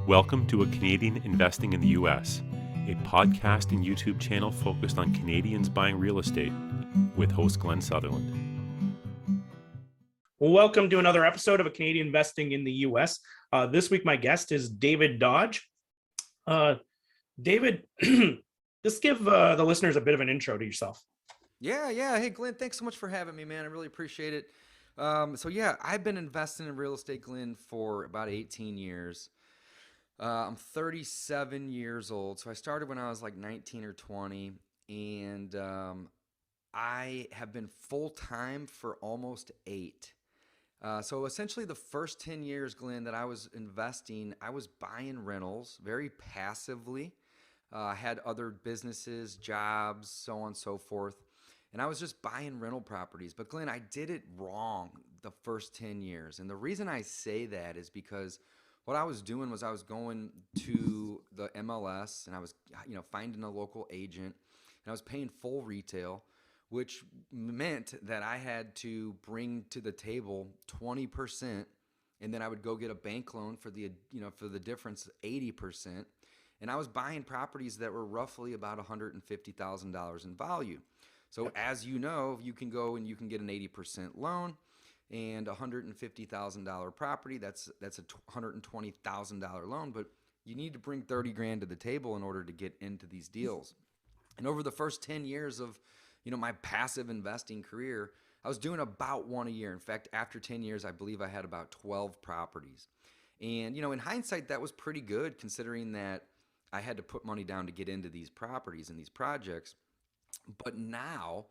Welcome to A Canadian Investing in the U.S., a podcast and YouTube channel focused on Canadians buying real estate with host Glen Sutherland. Welcome to another episode of A Canadian Investing in the U.S. This week, my guest is David Dodge. David, just give the listeners a bit of an intro to yourself. Yeah. Hey, Glenn, thanks so much for having me, man. I really appreciate it. I've been investing in real estate, Glenn, for about 18 years. I'm 37 years old, so I started when I was like 19 or 20, and I have been full-time for almost 8. So essentially the first 10 years, Glenn, that I was investing, I was buying rentals very passively. I had other businesses, jobs, so on and so forth, and I was just buying rental properties. But Glenn, I did it wrong the first 10 years, and the reason I say that is because what I was doing was I was going to the MLS and I was, finding a local agent, and I was paying full retail, which meant that I had to bring to the table 20%, and then I would go get a bank loan for the difference, 80%. And I was buying properties that were roughly about $150,000 in value. So as you know, you can go and you can get an 80% loan. And $150,000 property, that's a $120,000 loan, but you need to bring 30 grand to the table in order to get into these deals. And over the first 10 years of, my passive investing career, I was doing about one a year. In fact, after 10 years, I believe I had about 12 properties. And, in hindsight, that was pretty good considering that I had to put money down to get into these properties and these projects. But now,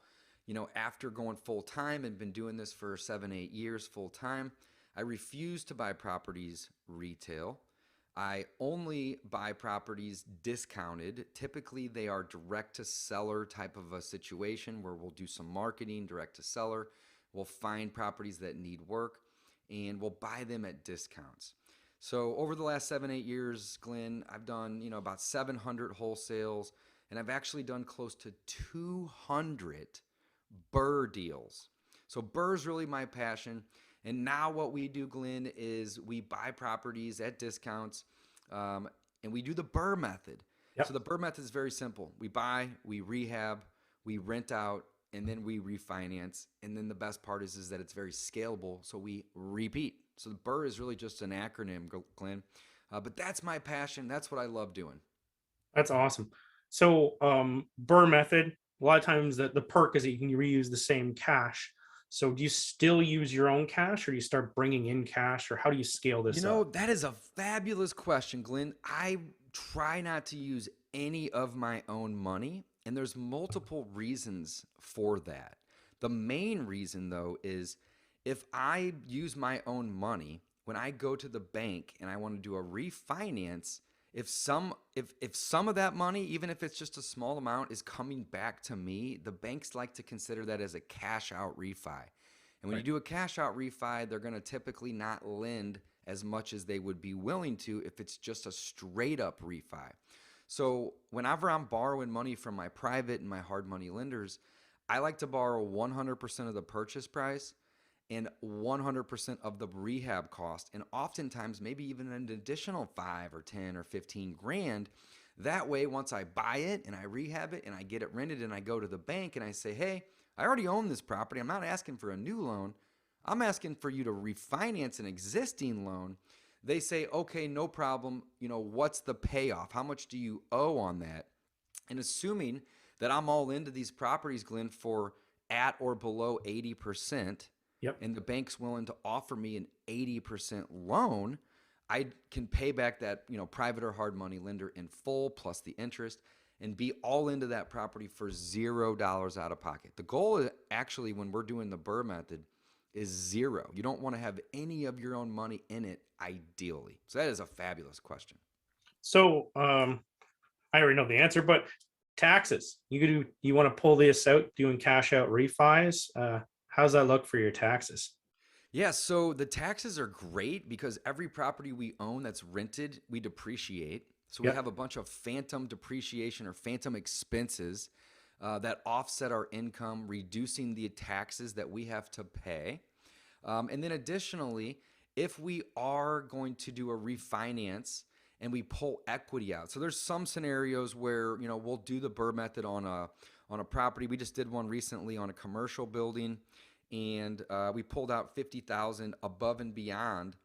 after going full-time and been doing this for 7-8 years full-time, I refuse to buy properties retail. I only buy properties discounted. Typically, they are direct-to-seller type of a situation where we'll do some marketing direct-to-seller. We'll find properties that need work, and we'll buy them at discounts. So over the last 7-8 years, Glenn, I've done, about 700 wholesales, and I've actually done close to 200 BRRRR deals. So BRRRR is really my passion. And now what we do, Glenn, is we buy properties at discounts, and we do the BRRRR method. Yep. So the BRRRR method is very simple. We buy, we rehab, we rent out, and then we refinance. And then the best part is that it's very scalable, so we repeat. So the BRRRR is really just an acronym, Glenn. But that's my passion. That's what I love doing. That's awesome. So BRRRR method, a lot of times the perk is that you can reuse the same cash. So do you still use your own cash, or do you start bringing in cash, or how do you scale this up? That is a fabulous question, Glenn. I try not to use any of my own money, and there's multiple reasons for that. The main reason, though, is if I use my own money, when I go to the bank and I want to do a refinance, if some of that money, even if it's just a small amount, is coming back to me, the banks like to consider that as a cash out refi. And when you do a cash out refi, they're going to typically not lend as much as they would be willing to if it's just a straight up refi. So whenever I'm borrowing money from my private and my hard money lenders, I like to borrow 100% of the purchase price and 100% of the rehab cost, and oftentimes maybe even an additional 5 or 10 or 15 grand. That way, once I buy it and I rehab it and I get it rented and I go to the bank and I say, hey, I already own this property. I'm not asking for a new loan. I'm asking for you to refinance an existing loan. They say, okay, no problem. What's the payoff? How much do you owe on that? And assuming that I'm all into these properties, Glenn, for at or below 80%, Yep. and the bank's willing to offer me an 80% loan, I can pay back that, private or hard money lender in full plus the interest and be all into that property for $0 out of pocket. The goal is actually, when we're doing the BRRRR method, is zero. You don't want to have any of your own money in it, ideally. So that is a fabulous question. So I already know the answer, but taxes. You want to pull this out doing cash out refis? How's that look for your taxes? Yeah, so the taxes are great because every property we own that's rented, we depreciate. So we have a bunch of phantom depreciation or phantom expenses that offset our income, reducing the taxes that we have to pay. And then additionally, if we are going to do a refinance and we pull equity out. So there's some scenarios where, we'll do the BRRRR method on a property. We just did one recently on a commercial building, and we pulled out $50,000 above and beyond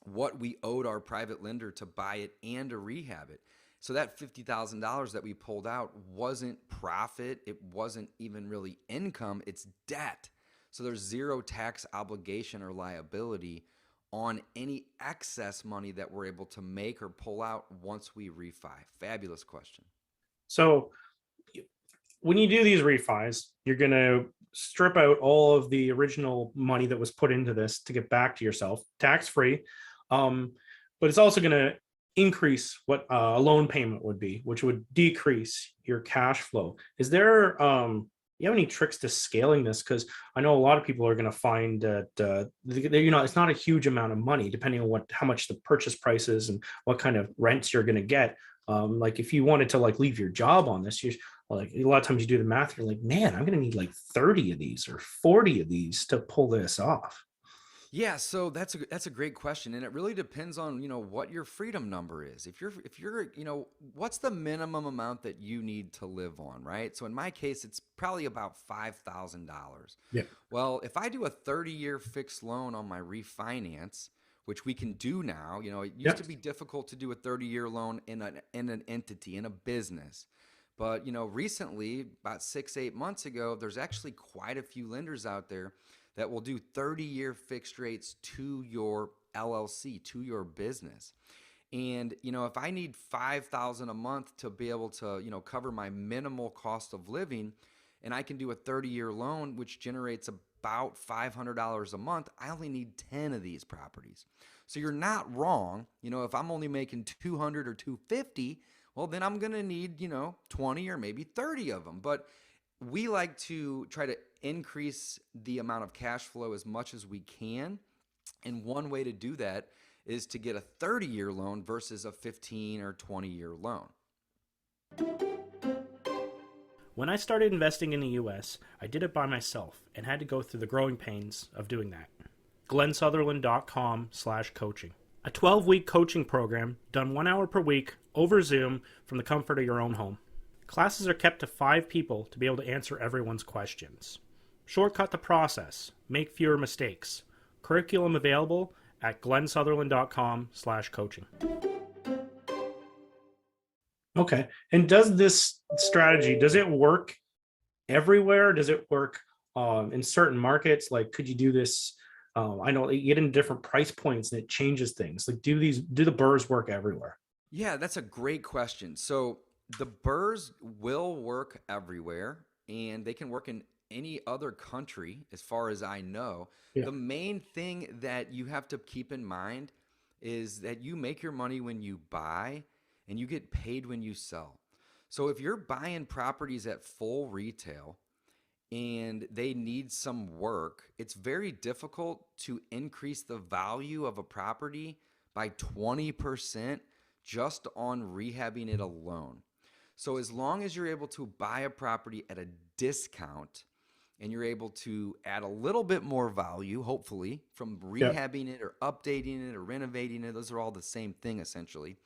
what we owed our private lender to buy it and to rehab it. So that $50,000 that we pulled out wasn't profit. It wasn't even really income. It's debt. So there's zero tax obligation or liability on any excess money that we're able to make or pull out once we refi. Fabulous question. So when you do these refis, you're going to strip out all of the original money that was put into this to get back to yourself tax-free. But it's also going to increase what a loan payment would be, which would decrease your cash flow. Is there, you have any tricks to scaling this? Because I know a lot of people are going to find that, it's not a huge amount of money, depending on how much the purchase price is and what kind of rents you're going to get. Like if you wanted to leave your job on this, a lot of times you do the math, you're like, man, I'm going to need 30 of these or 40 of these to pull this off. Yeah, so that's a great question, and it really depends on what your freedom number is. If you're what's the minimum amount that you need to live on, right? So in my case, it's probably about $5,000. Yeah. Well, if I do a 30-year fixed loan on my refinance, which we can do now, it used to be difficult to do a 30-year loan in an entity, in a business. But recently, about 6-8 months ago, there's actually quite a few lenders out there that will do 30-year fixed rates to your LLC, to your business. And, if I need $5,000 a month to be able to, cover my minimal cost of living, and I can do a 30-year loan, which generates about $500 a month, I only need 10 of these properties. So you're not wrong. If I'm only making 200 or 250, well, then I'm going to need, 20 or maybe 30 of them. But we like to try to increase the amount of cash flow as much as we can. And one way to do that is to get a 30-year loan versus a 15 or 20-year loan. When I started investing in the US, I did it by myself and had to go through the growing pains of doing that. GlenSutherland.com/coaching. A 12-week coaching program done 1 hour per week over Zoom from the comfort of your own home. Classes are kept to 5 people to be able to answer everyone's questions. Shortcut the process. Make fewer mistakes. Curriculum available at GlenSutherland.com/coaching. Okay. And does this strategy, does it work everywhere? Does it work in certain markets? Like, could you do this? I know you get in different price points and it changes things. Like, do the BRRRRs work everywhere? Yeah, that's a great question. So the BRRRRs will work everywhere, and they can work in any other country as far as I know. Yeah. The main thing that you have to keep in mind is that you make your money when you buy and you get paid when you sell. So if you're buying properties at full retail and they need some work, it's very difficult to increase the value of a property by 20% just on rehabbing it alone. So as long as you're able to buy a property at a discount and you're able to add a little bit more value, hopefully, from rehabbing it or updating it or renovating it, those are all the same thing essentially.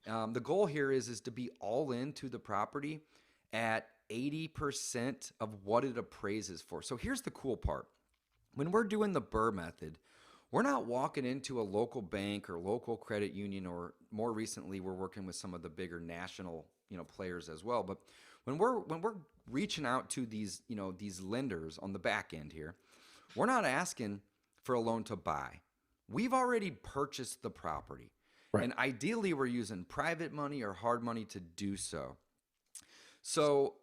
The goal here is to be all into the property at 80% of what it appraises for. So here's the cool part. When we're doing the BRRRR method, we're not walking into a local bank or local credit union, or more recently, we're working with some of the bigger national, players as well. But when we're reaching out to these, these lenders on the back end here, we're not asking for a loan to buy. We've already purchased the property. Right. And ideally, we're using private money or hard money to do so. So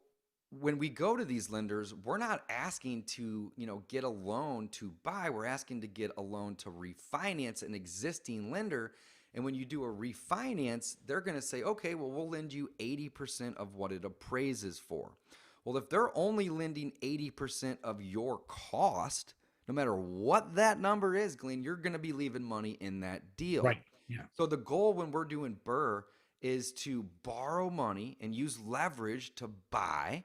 when we go to these lenders, we're not asking to, get a loan to buy. We're asking to get a loan to refinance an existing lender. And when you do a refinance, they're going to say, okay, well, we'll lend you 80% of what it appraises for. Well, if they're only lending 80% of your cost, no matter what that number is, Glenn, you're going to be leaving money in that deal. Right. Yeah. So the goal when we're doing BRRRR is to borrow money and use leverage to buy.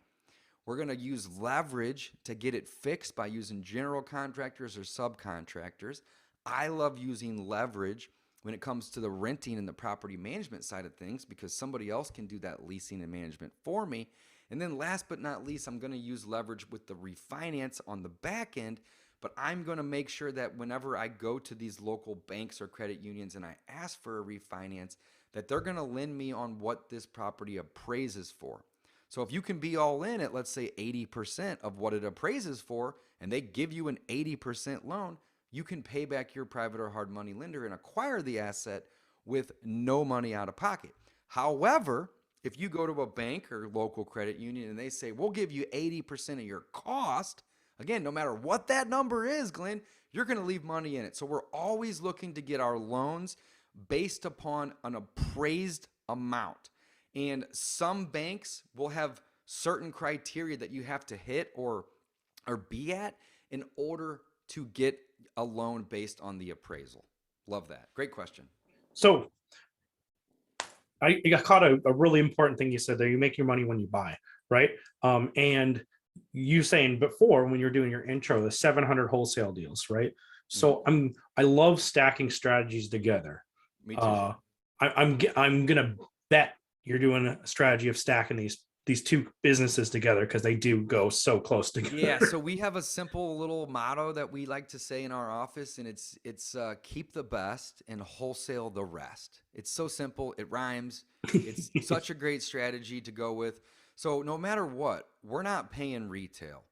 We're going to use leverage to get it fixed by using general contractors or subcontractors. I love using leverage when it comes to the renting and the property management side of things, because somebody else can do that leasing and management for me. And then last but not least, I'm going to use leverage with the refinance on the back end, but I'm going to make sure that whenever I go to these local banks or credit unions and I ask for a refinance, that they're going to lend me on what this property appraises for. So if you can be all in at, let's say, 80% of what it appraises for, and they give you an 80% loan, you can pay back your private or hard money lender and acquire the asset with no money out of pocket. However, if you go to a bank or local credit union and they say, we'll give you 80% of your cost, again, no matter what that number is, Glenn, you're going to leave money in it. So we're always looking to get our loans based upon an appraised amount. And some banks will have certain criteria that you have to hit or be at in order to get a loan based on the appraisal. Love that. Great question. So I got caught a really important thing you said there. You make your money when you buy, right? And you saying before when you're doing your intro, the 700 wholesale deals, right? So I love stacking strategies together. Me too. I'm gonna bet you're doing a strategy of stacking these two businesses together because they do go so close together. Yeah, so we have a simple little motto that we like to say in our office, and it's keep the best and wholesale the rest. It's so simple, it rhymes. It's such a great strategy to go with. So no matter what, we're not paying retail.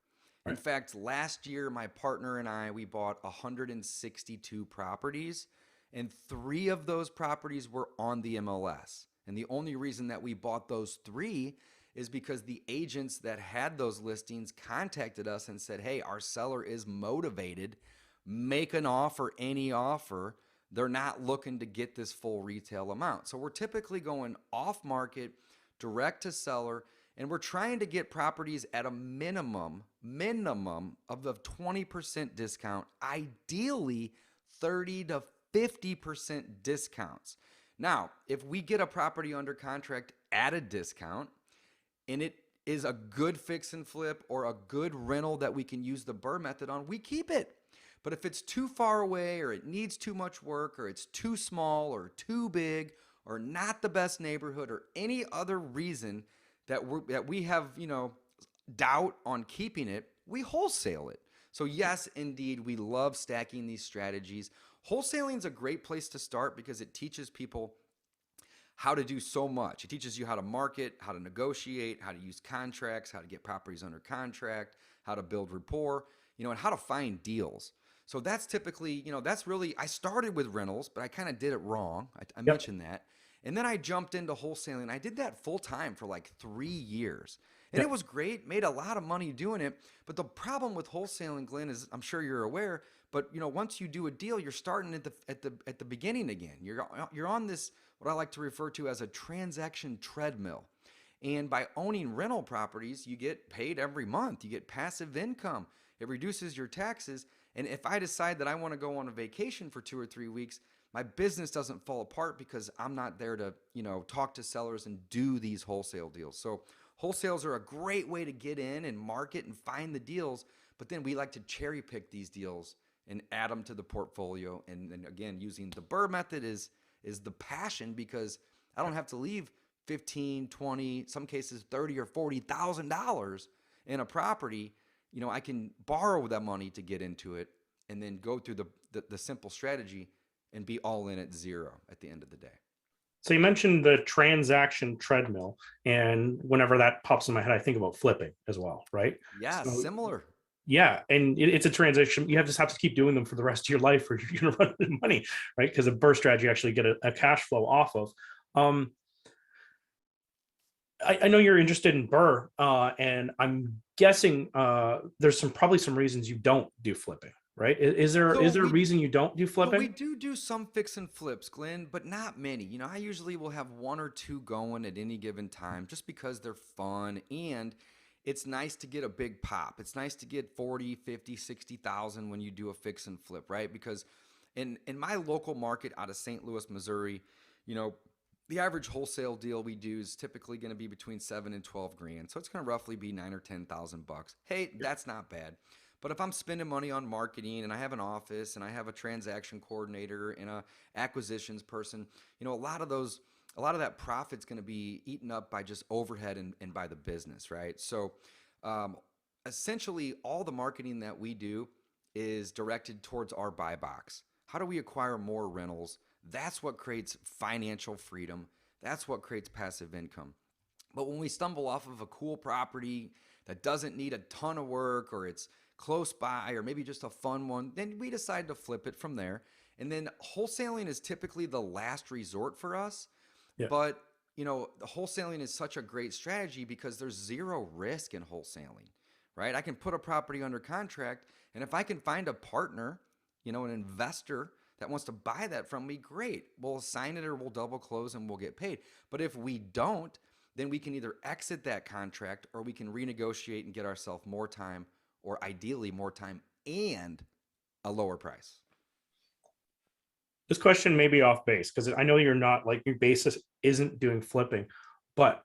In fact, last year, my partner and I, we bought 162 properties, and 3 of those properties were on the MLS. And the only reason that we bought those 3 is because the agents that had those listings contacted us and said, hey, our seller is motivated, make an offer, any offer. They're not looking to get this full retail amount. So we're typically going off market, direct to seller, and we're trying to get properties at a minimum of the 20% discount, ideally 30 to 50% discounts. Now, if we get a property under contract at a discount and it is a good fix and flip or a good rental that we can use the BRRRR method on, we keep it. But if it's too far away or it needs too much work or it's too small or too big or not the best neighborhood or any other reason that we have, doubt on keeping it, we wholesale it. So yes, indeed, we love stacking these strategies. Wholesaling is a great place to start because it teaches people how to do so much. It teaches you how to market, how to negotiate, how to use contracts, how to get properties under contract, how to build rapport, and how to find deals. So that's typically, that's really, I started with rentals, but I kind of did it wrong. I mentioned that. And then I jumped into wholesaling. I did that full time for like 3 years. And it was great, made a lot of money doing it. But the problem with wholesaling, Glenn, is I'm sure you're aware, but once you do a deal, you're starting at the beginning again. You're on this, what I like to refer to as a transaction treadmill. And by owning rental properties, you get paid every month. You get passive income. It reduces your taxes. And if I decide that I want to go on a vacation for 2 or 3 weeks, my business doesn't fall apart because I'm not there to, talk to sellers and do these wholesale deals. So wholesales are a great way to get in and market and find the deals, but then we like to cherry pick these deals and add them to the portfolio. And then again, using the BRRRR method is the passion because I don't have to leave 15, 20, some cases $30,000 or $40,000 in a property. I can borrow that money to get into it and then go through the simple strategy and be all in at zero at the end of the day. So you mentioned the transaction treadmill, and whenever that pops in my head, I think about flipping as well, right? Yeah, So, similar. yeah, and it's a transition. You just have to keep doing them for the rest of your life, or you're going to run out of money, right? Because a BRRRR strategy you actually get a cash flow off of. I know you're interested in BRRRR, and I'm guessing there's probably some reasons you don't do flipping. Right? Is there a reason you don't do flipping? We do some fix and flips, Glenn, but not many. I usually will have 1 or 2 going at any given time just because they're fun and it's nice to get a big pop. It's nice to get 40, 50, 60,000 when you do a fix and flip, right? Because in my local market out of St. Louis, Missouri, the average wholesale deal we do is typically going to be between 7 and 12 grand. So it's going to roughly be 9 or 10,000 bucks. Hey, that's not bad. But if I'm spending money on marketing and I have an office and I have a transaction coordinator and a acquisitions person, a lot of that profit's going to be eaten up by just overhead and by the business, right? So um, essentially all the marketing that we do is directed towards our buy box. How do we acquire more rentals? That's what creates financial freedom. That's what creates passive income. But when we stumble off of a cool property that doesn't need a ton of work, or it's close by, or maybe just a fun one, then we decide to flip it from there. And then wholesaling is typically the last resort for us. Yeah. But, the wholesaling is such a great strategy because there's zero risk in wholesaling, right? I can put a property under contract, and if I can find a partner, an investor that wants to buy that from me, great. We'll sign it or we'll double close and we'll get paid. But if we don't, then we can either exit that contract or we can renegotiate and get ourselves more time, or ideally more time and a lower price. This question may be off base because I know you're not, like, your basis isn't doing flipping, but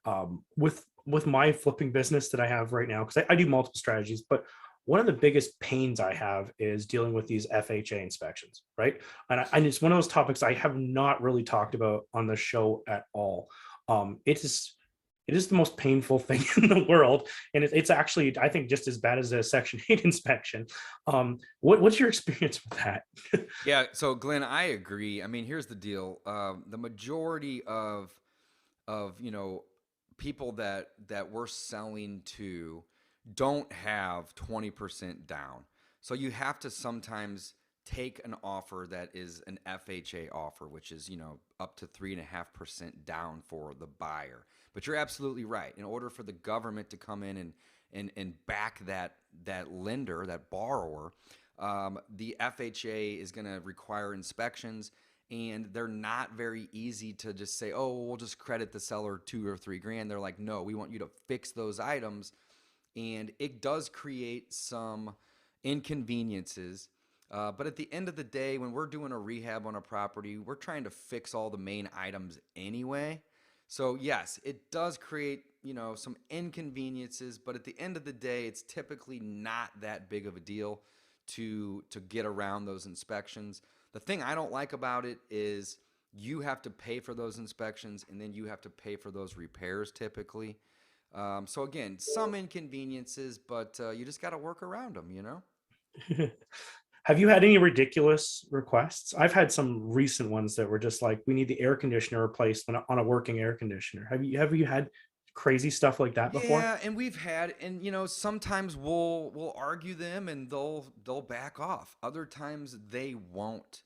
with my flipping business that I have right now, because I do multiple strategies, but one of the biggest pains I have is dealing with these FHA inspections, right? And it's one of those topics I have not really talked about on the show at all. It is the most painful thing in the world, and it's actually, I think, just as bad as a Section 8 inspection. What's your experience with that? Yeah, so Glenn, I agree. I mean, here's the deal: the majority of people that we're selling to don't have 20% down. So you have to sometimes take an offer that is an FHA offer, which is up to 3.5% down for the buyer. But you're absolutely right. In order for the government to come in and back that lender, that borrower, the FHA is going to require inspections, and they're not very easy to just say, oh, we'll just credit the seller $2 or $3 grand. They're like, no, we want you to fix those items. And it does create some inconveniences. But at the end of the day, when we're doing a rehab on a property, we're trying to fix all the main items anyway. So yes, it does create, some inconveniences, but at the end of the day, it's typically not that big of a deal to get around those inspections. The thing I don't like about it is you have to pay for those inspections, and then you have to pay for those repairs typically. So again, some inconveniences, but you just got to work around them. Have you had any ridiculous requests? I've had some recent ones that were just like, we need the air conditioner replaced on a working air conditioner. Have you had crazy stuff like that before? Yeah, and we've had, and sometimes we'll argue them and they'll back off. Other times they won't.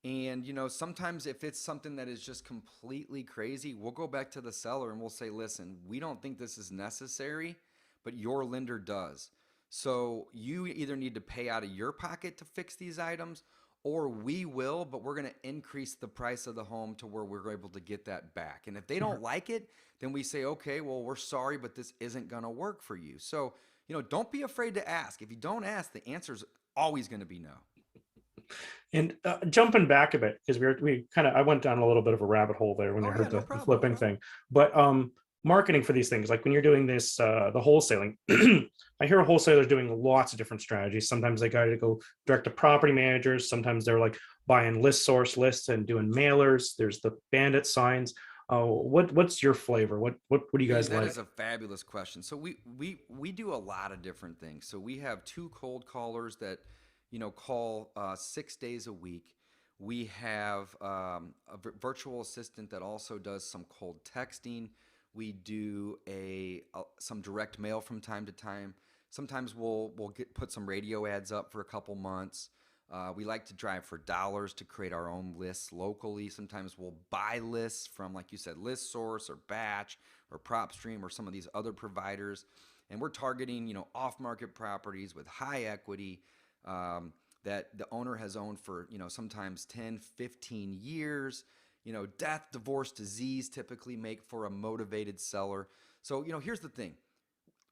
And sometimes if it's something that is just completely crazy, we'll go back to the seller and we'll say, listen, we don't think this is necessary, but your lender does. So you either need to pay out of your pocket to fix these items, or we will, but we're going to increase the price of the home to where we're able to get that back. And if they don't like it, then we say, okay, well, we're sorry, but this isn't going to work for you. So, don't be afraid to ask. If you don't ask, the answer's always going to be no. And jumping back a bit, because I went down a little bit of a rabbit hole there when Oh I yeah, heard no the problem, no flipping problem. thing. But marketing for these things, like when you're doing this, the wholesaling, I hear wholesalers doing lots of different strategies. Sometimes they got to go direct to property managers. Sometimes they're like buying list source lists and doing mailers. There's the bandit signs. What's your flavor? What do you Man, guys that like? is a fabulous question. So we do a lot of different things. So we have 2 cold callers that call 6 days a week. We have a virtual assistant that also does some cold texting. We do some direct mail from time to time. Sometimes we'll put some radio ads up for a couple months. We like to drive for dollars to create our own lists locally. Sometimes we'll buy lists from, like you said, List Source or Batch or PropStream or some of these other providers. And we're targeting, off-market properties with high equity that the owner has owned for, sometimes 10, 15 years. Death, divorce, disease typically make for a motivated seller. So, here's the thing.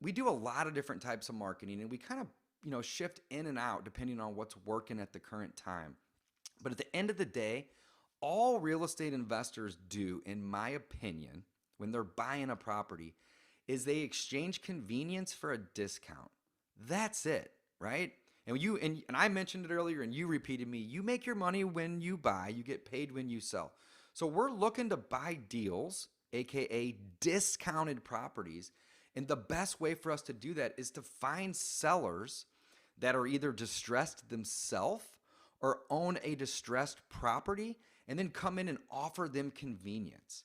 We do a lot of different types of marketing, and we kind of shift in and out depending on what's working at the current time. But at the end of the day, all real estate investors do, in my opinion, when they're buying a property, is they exchange convenience for a discount. That's it, right? And I mentioned it earlier, and you repeated me. You make your money when you buy. You get paid when you sell. So we're looking to buy deals, aka discounted properties, and the best way for us to do that is to find sellers that are either distressed themselves or own a distressed property, and then come in and offer them convenience.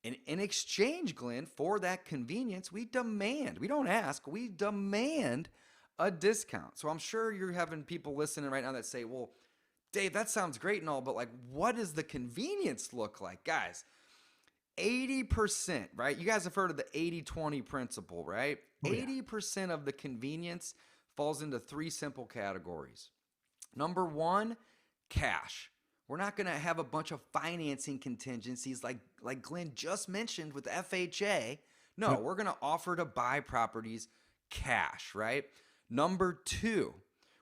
And in exchange, Glenn, for that convenience, we don't ask, we demand a discount. So I'm sure you're having people listening right now that say, well, Dave, that sounds great and all, but like, what does the convenience look like? Guys, 80%, right? You guys have heard of the 80-20 principle, right? Oh, yeah. 80% of the convenience falls into three simple categories. Number one, cash. We're not going to have a bunch of financing contingencies like Glenn just mentioned with FHA. No, Yep. we're going to offer to buy properties cash, right? Number two,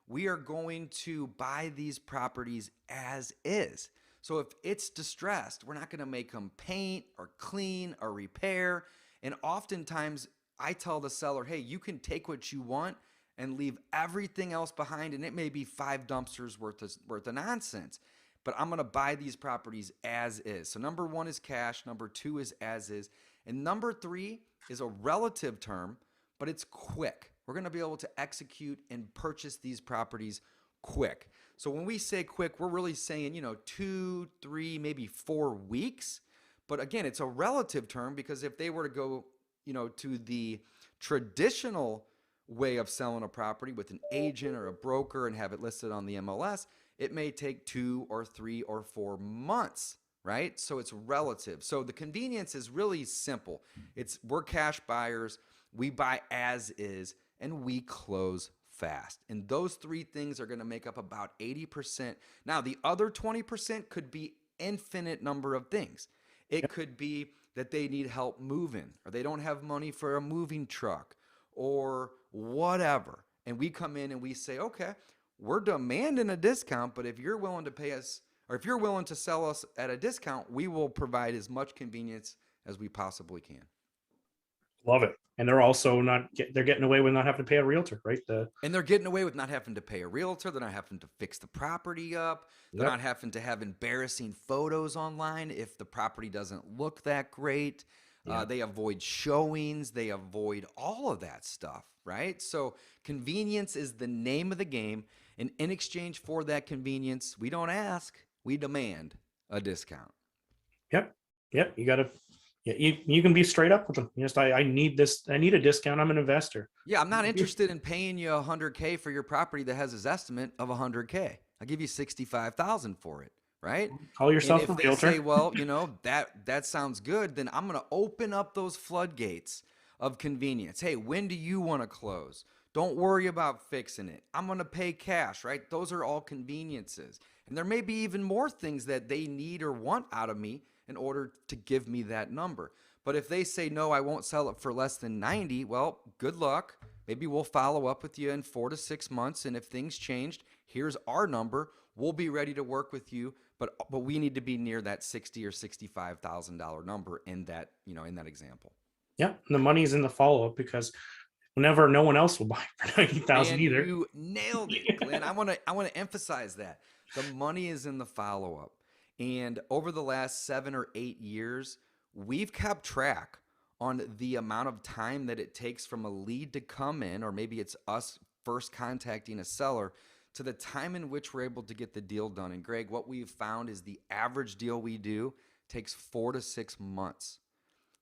we are going to buy these properties as is. So if it's distressed, we're not going to make them paint or clean or repair. And oftentimes I tell the seller, hey, you can take what you want and leave everything else behind. And it may be 5 dumpsters worth of nonsense, but I'm going to buy these properties as is. So number one is cash. Number two is as is. And number three is a relative term, but it's quick. We're going to be able to execute and purchase these properties quick. So when we say quick, we're really saying, 2, 3, maybe 4 weeks. But again, it's a relative term because if they were to go, to the traditional way of selling a property with an agent or a broker and have it listed on the MLS, it may take 2 or 3 or 4 months, right? So it's relative. So the convenience is really simple. We're cash buyers, we buy as is, and we close fast. And those three things are going to make up about 80%. Now, the other 20% could be infinite number of things. It could be that they need help moving, or they don't have money for a moving truck, or whatever. And we come in and we say, okay, we're demanding a discount, but if you're willing to pay us, or if you're willing to sell us at a discount, we will provide as much convenience as we possibly can. Love it. And they're also they're getting away with not having to pay a realtor, right? And they're getting away with not having to pay a realtor. They're not having to fix the property up. They're not having to have embarrassing photos online if the property doesn't look that great. They avoid showings. They avoid all of that stuff, right? So convenience is the name of the game. And in exchange for that convenience, we don't ask, we demand a discount. Yep. You got to, you can be straight up with them. I need this. I need a discount. I'm an investor. Yeah, I'm not interested in paying you $100K for your property that has an estimate of $100K. I'll give you $65,000 for it, right? Call yourself and a if realtor. they say, well, that sounds good, then I'm going to open up those floodgates of convenience. Hey, when do you want to close? Don't worry about fixing it. I'm going to pay cash, right? Those are all conveniences. And there may be even more things that they need or want out of me in order to give me that number. But if they say, no, I won't sell it for less than 90, well, good luck. Maybe we'll follow up with you in 4 to 6 months. And if things changed, here's our number. We'll be ready to work with you. But we need to be near that $60,000 or $65,000 number in that, in that example. Yeah. And the money's in the follow-up because whenever no one else will buy for 90,000 either. You nailed it, Glenn. I want to emphasize that. The money is in the follow-up. And over the last 7 or 8 years, we've kept track on the amount of time that it takes from a lead to come in, or maybe it's us first contacting a seller, to the time in which we're able to get the deal done. And Greg, what we've found is the average deal we do takes 4 to 6 months.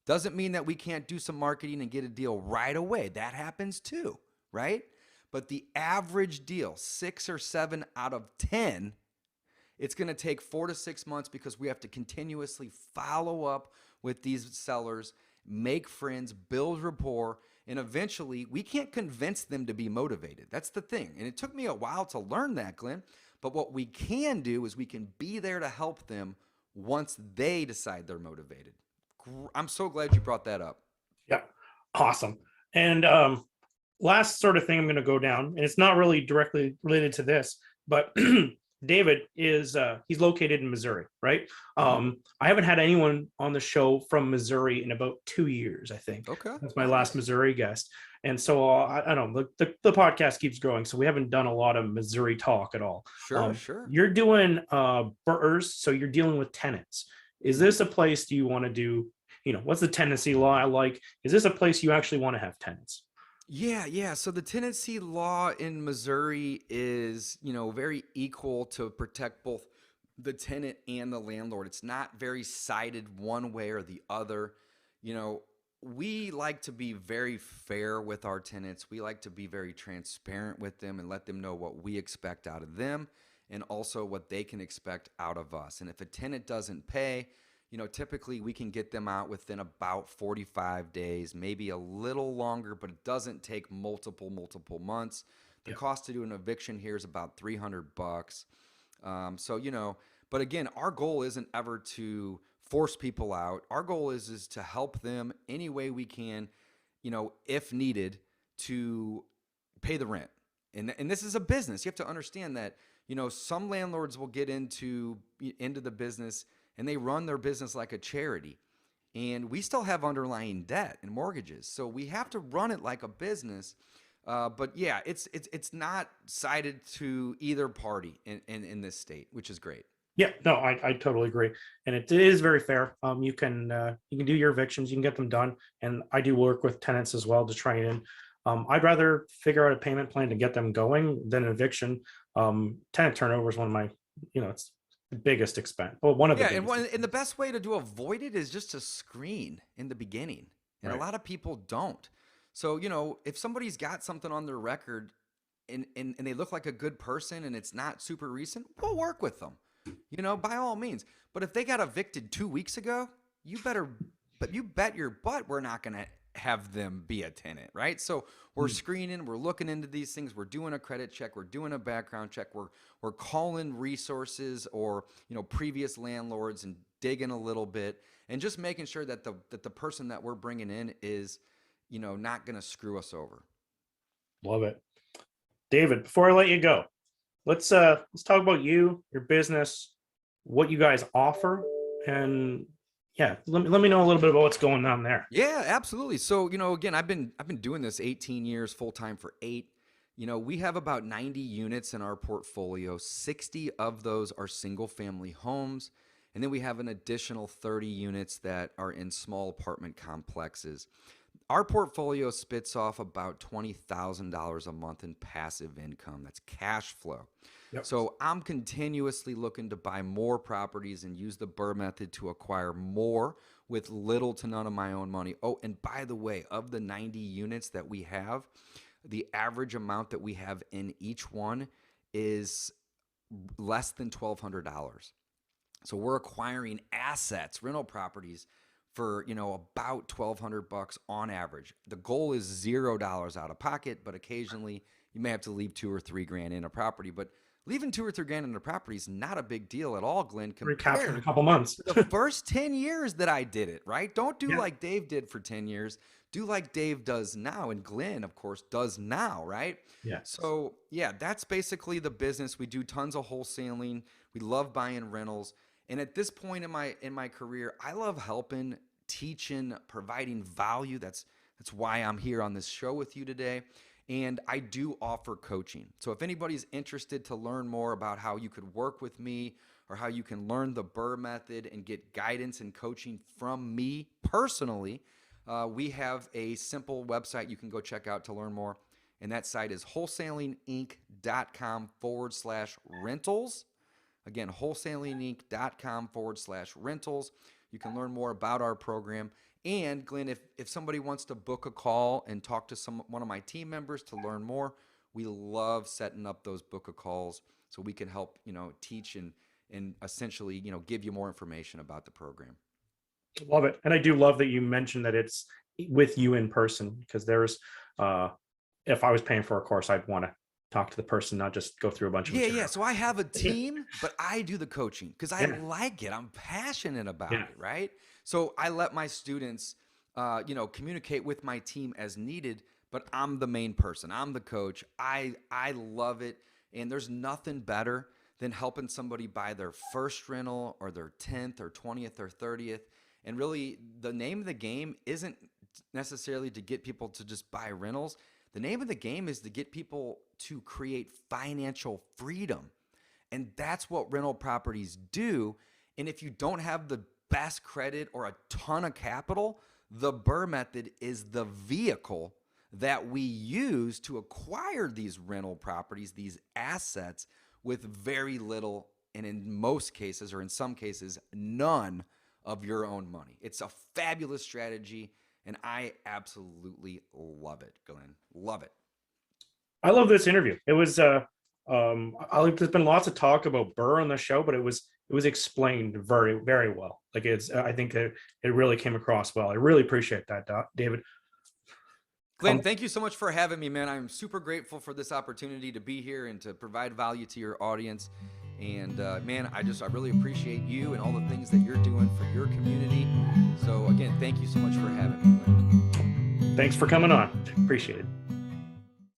Doesn't mean that we can't do some marketing and get a deal right away. That happens too, right? But the average deal, 6 or 7 out of 10, it's going to take 4 to 6 months because we have to continuously follow up with these sellers, make friends, build rapport, and eventually we can't convince them to be motivated. That's the thing. And it took me a while to learn that, Glenn. But what we can do is we can be there to help them once they decide they're motivated. I'm so glad you brought that up. Yeah. Awesome. And last sort of thing I'm going to go down, and it's not really directly related to this, but David is he's located in Missouri, right? I haven't had anyone on the show from Missouri in about 2 years, I think. Okay. That's my last Missouri guest. And so I don't know, the podcast keeps growing. So we haven't done a lot of Missouri talk at all. Sure. You're doing BRRRRs, so you're dealing with tenants. Is this a place do you want to do, what's the tenancy law like? Is this a place you actually want to have tenants? Yeah. So the tenancy law in Missouri is, very equal to protect both the tenant and the landlord. It's not very sided one way or the other. You know, we like to be very fair with our tenants. We like to be very transparent with them and let them know what we expect out of them and also what they can expect out of us. And if a tenant doesn't pay, typically we can get them out within about 45 days, maybe a little longer, but it doesn't take multiple months. The cost to do an eviction here is about $300. But again, our goal isn't ever to force people out. Our goal is to help them any way we can, if needed, to pay the rent. And this is a business. You have to understand that, some landlords will get into the business and they run their business like a charity. And we still have underlying debt and mortgages. So we have to run it like a business. But yeah, it's not sided to either party in this state, which is great. Yeah, no, I totally agree, and it is very fair. You can do your evictions, you can get them done, and I do work with tenants as well to try and. I'd rather figure out a payment plan to get them going than an eviction. Tenant turnover is one of my, it's the biggest expense. Well, one of the biggest. And the best way to avoid it is just to screen in the beginning, and Right. a lot of people don't. So if somebody's got something on their record, and they look like a good person, and it's not super recent, we'll work with them. By all means. But if they got evicted 2 weeks ago, you bet your butt we're not going to have them be a tenant, right? So we're screening, we're looking into these things, we're doing a credit check, we're doing a background check, we're calling resources or previous landlords and digging a little bit and just making sure that the person that we're bringing in is not going to screw us over. Love it, David. Before I let you go, let's talk about you, your business, what you guys offer, and let me know a little bit about what's going on there. Yeah, absolutely. So, again, I've been doing this 18 years, full time for 8. We have about 90 units in our portfolio. 60 of those are single family homes, and then we have an additional 30 units that are in small apartment complexes. Our portfolio spits off about $20,000 a month in passive income. That's cash flow. Yep. So I'm continuously looking to buy more properties and use the BRRRR method to acquire more with little to none of my own money. Oh, and by the way, of the 90 units that we have, the average amount that we have in each one is less than $1,200. So we're acquiring assets, rental properties, for about $1,200 on average. The goal is $0 out of pocket, but occasionally you may have to leave $2 or $3 grand in a property. But leaving $2 or $3 grand in a property is not a big deal at all, Glenn. Recapture in a Compared couple months. to the first 10 years that I did it, right? Don't do like Dave did for 10 years. Do like Dave does now, and Glenn, of course, does now, right? Yeah. So yeah, that's basically the business. We do tons of wholesaling. We love buying rentals. And at this point in my career, I love helping, teaching, providing value. That's why I'm here on this show with you today. And I do offer coaching. So if anybody's interested to learn more about how you could work with me or how you can learn the BRRRR method and get guidance and coaching from me personally, we have a simple website you can go check out to learn more. And that site is wholesalinginc.com/rentals. Again, wholesalinginc.com/rentals. You can learn more about our program. And Glenn, if somebody wants to book a call and talk to one of my team members to learn more, we love setting up those book a calls so we can help, teach and essentially, give you more information about the program. Love it. And I do love that you mentioned that it's with you in person, because there's if I was paying for a course, I'd want to talk to the person, not just go through a bunch of material. Yeah. So I have a team, but I do the coaching because I like it. I'm passionate about it, right? So I let my students, communicate with my team as needed, but I'm the main person. I'm the coach. I love it. And there's nothing better than helping somebody buy their first rental or their 10th or 20th or 30th. And really, the name of the game isn't necessarily to get people to just buy rentals. The name of the game is to get people to create financial freedom. And that's what rental properties do. And if you don't have the best credit or a ton of capital, the BRRRR method is the vehicle that we use to acquire these rental properties, these assets, with very little, and in most cases, or in some cases, none of your own money. It's a fabulous strategy, and I absolutely love it, Glenn. Love it. I love this interview. It was there's been lots of talk about BRRRR on the show, but it was explained very, very well. Like I think it really came across well. I really appreciate that, David. Glenn, thank you so much for having me, man. I'm super grateful for this opportunity to be here and to provide value to your audience. And man, I really appreciate you and all the things that you're doing for your community. So again, thank you so much for having me, Glenn. Thanks for coming on. Appreciate it.